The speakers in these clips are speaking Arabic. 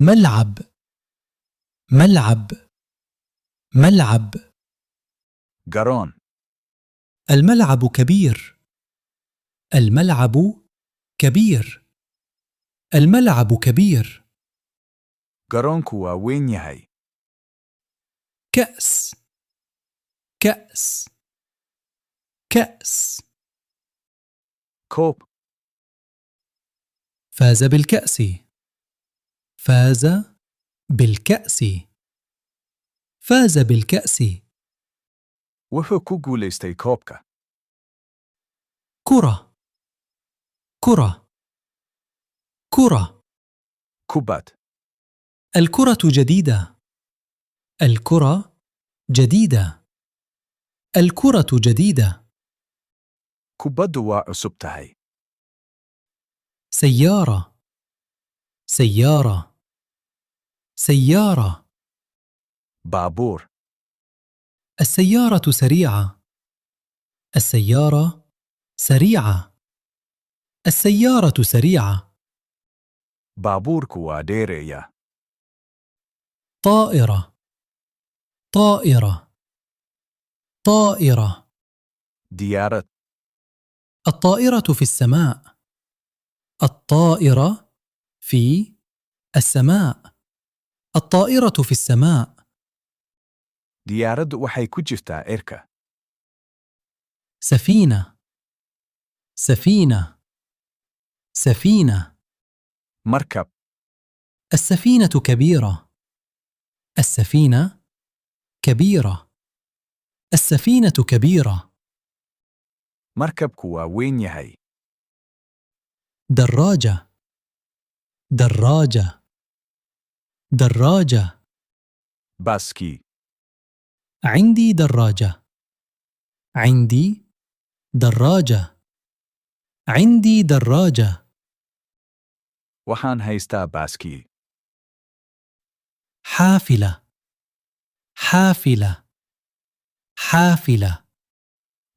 ملعب ملعب ملعب. גרון. الملعب كبير. الملعب كبير. الملعب كبير. garoonku waa weyn yahay. كأس كأس كأس. koob. فاز بالكأس. فاز بالكأس. فاز بالكأس. wuxuu ku guulaystay koobka. كرة كرة كرة. kubad. الكرة جديدة. الكرة جديدة. الكرة جديدة. kubaddu waa cusub tahay. سيارة سيارة سيارة. baabuur. السيارة سريعة. السيارة سريعة. السيارة سريعة. baabuurku waa dheereeya. طائرة طائرة طائرة. diyaarad. الطائرة في السماء. الطائرة في السماء. الطائرة في السماء. diyaaraddu waxay ku jirtaa cirka. سفينة سفينة سفينة. markab. السفينة كبيرة. السفينة كبيرة. السفينة كبيرة. markabku waa weyn yahay. دراجة دراجة دراجة. baaskii. عندي دراجة. عندي دراجة. عندي دراجة. waxaan haystaa baaskii. حافلة حافلة حافلة.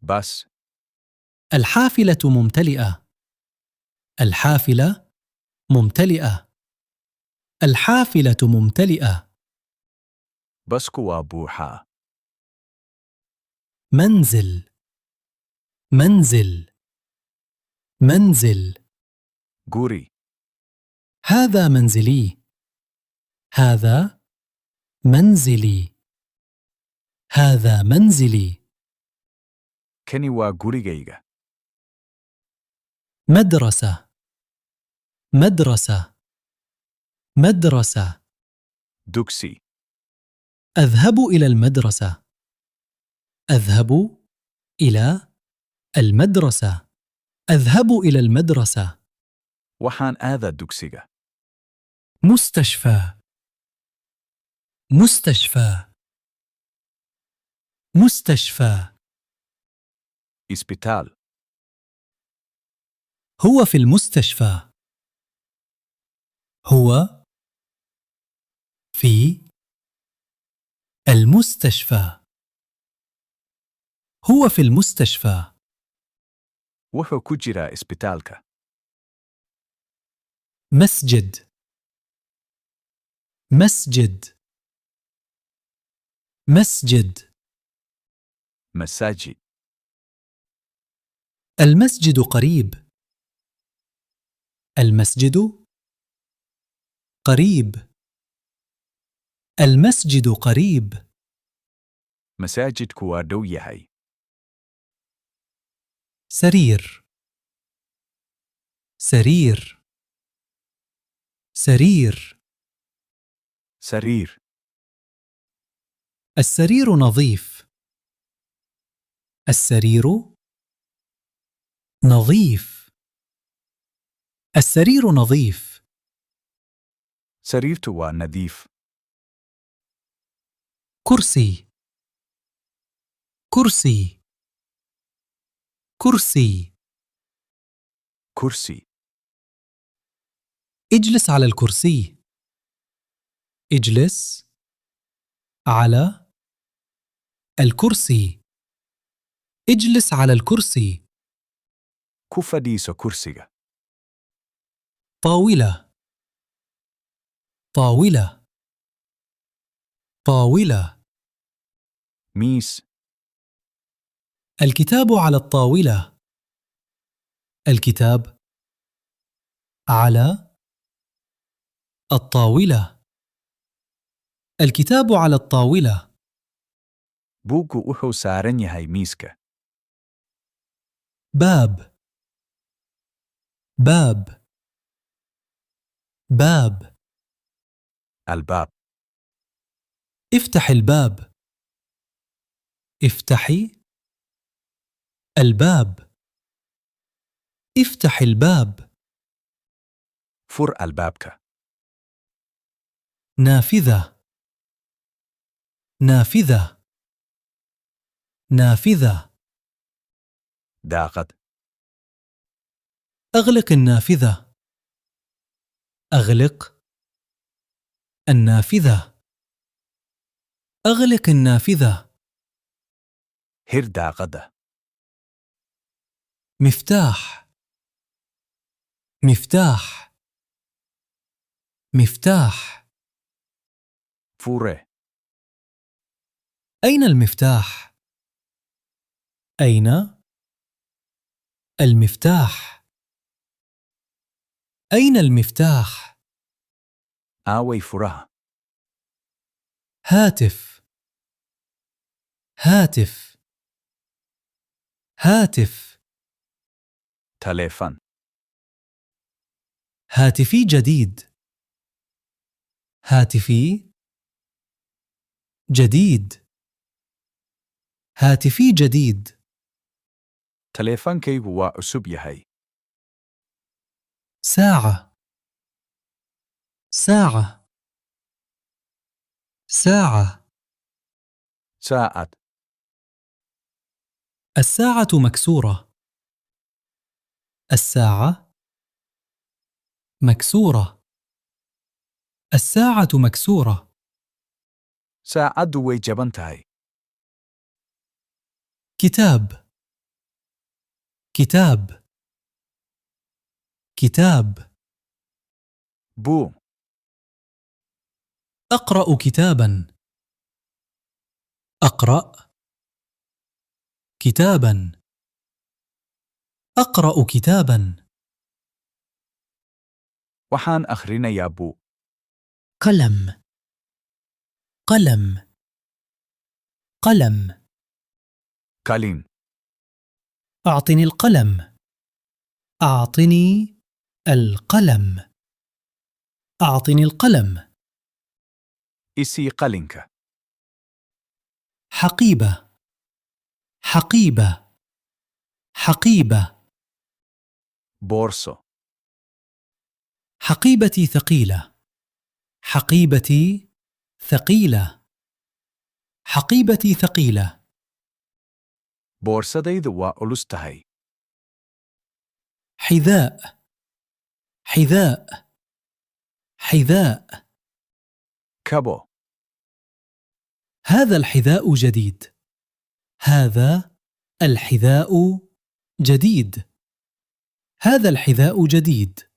bas. الحافلة ممتلئة. الحافلة ممتلئة. الحافلة ممتلئة. basku waa buuxaa. منزل منزل منزل. guri. هذا منزلي. هذا منزلي. هذا منزلي. kani waa gurigayga. مدرسة مدرسة مدرسة. dugsi. أذهب إلى المدرسة. أذهب إلى المدرسة. أذهب إلى المدرسة. waxaan aadaa dugsiga. مستشفى مستشفى مستشفى. isbitaal. هو في المستشفى. هو في المستشفى. هو في المستشفى. wuxuu ku jiraa isbitaalka. مسجد مسجد مسجد. masaajid. المسجد قريب. المسجد قريب. المسجد قريب. masaajidku waa dhow yahay. سرير سرير سرير. sariir. السرير نظيف. السرير نظيف. السرير نظيف. sariirtu waa nadiif. كرسي كرسي كرسي. kursi. اجلس على الكرسي. اجلس على الكرسي. اجلس على الكرسي. ku fadhiiso kursiga. طاولة طاولة طاولة. ميس. الكتاب على الطاولة. الكتاب على الطاولة. الكتاب على الطاولة. Buuggu wuxuu saaran yahay miiska. باب باب باب. Albaab. افتح الباب. افتحي الباب. افتح الباب. Fur albaabka. نافذة نافذة نافذة. Daaqad. أغلق النافذة. أغلق النافذة. أغلق النافذة. Hir daaqadda. مفتاح مفتاح مفتاح. Fure. أين المفتاح؟ أين المفتاح؟ أين المفتاح؟ Aaway furaha. هاتف هاتف هاتف. Taleefan. هاتفي جديد. هاتفي جديد. هاتفي جديد. Taleefankaygu waa cusub yahay. ساعة ساعة ساعة. Saacad. الساعة مكسورة. الساعة مكسورة. الساعة مكسورة. Saacaddu way jaban tahay. كتاب كتاب كتاب. Buug. أقرأ كتابا. أقرأ كتابا. أقرأ كتابا. Waxaan akhrinayaa buug. قلم قلم قلم. Qalin. أعطني القلم. أعطني القلم. أعطني القلم. Isii qalinka. حقيبة حقيبة حقيبة. Boorso. حقيبتي ثقيلة. حقيبتي ثقيلة. حقيبتي ثقيلة. Boorsadaydu waa culus tahay. حذاء حذاء حذاء. Kabo. هذا الحذاء جديد. هذا الحذاء جديد. هذا الحذاء جديد.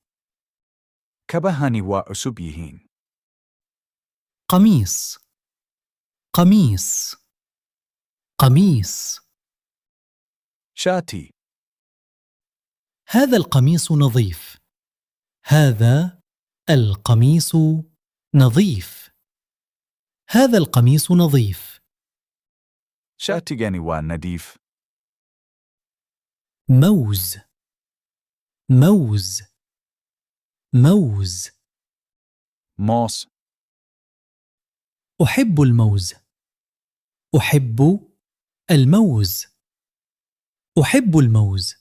Kabahani waa cusub yihiin. قميص قميص قميص. Shaati. هذا القميص نظيف. هذا القميص نظيف. هذا القميص نظيف. Shaatigani waa nadiif. موز موز موز. Moos. أحب الموز. أحب الموز. أحب الموز.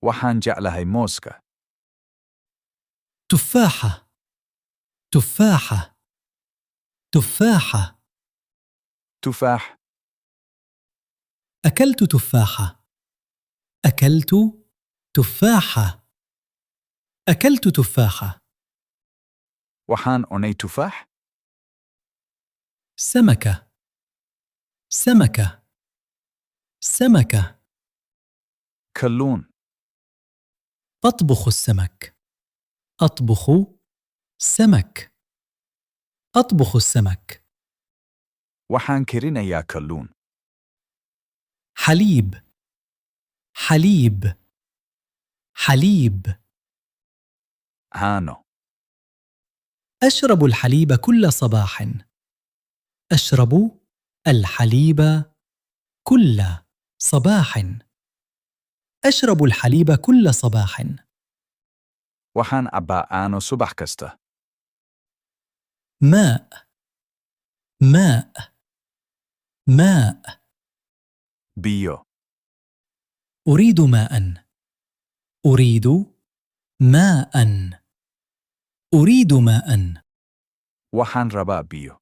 Waxaan jeclahay mooska. تفاحة تفاحة تفاحة. Tufaax. أكلت تفاحة. أكلت تفاحة. أكلت تفاحة. Waxaan cunay tufaax. سمكة سمكة سمكة. Kalluun. أطبخ السمك. أطبخ سمك. أطبخ السمك. Waxaan karinayaa kalluun. حليب. حليب. حليب. Caano. أشرب الحليب كل صباح. أشرب الحليب كل صباح. أشرب الحليب كل صباح. Waxaan cabbaa caano subax kasta. ماء. ماء. ماء. Biyo. أريد ماء. أريد ماء. أريد ماء. Waxaan rabaa biyo.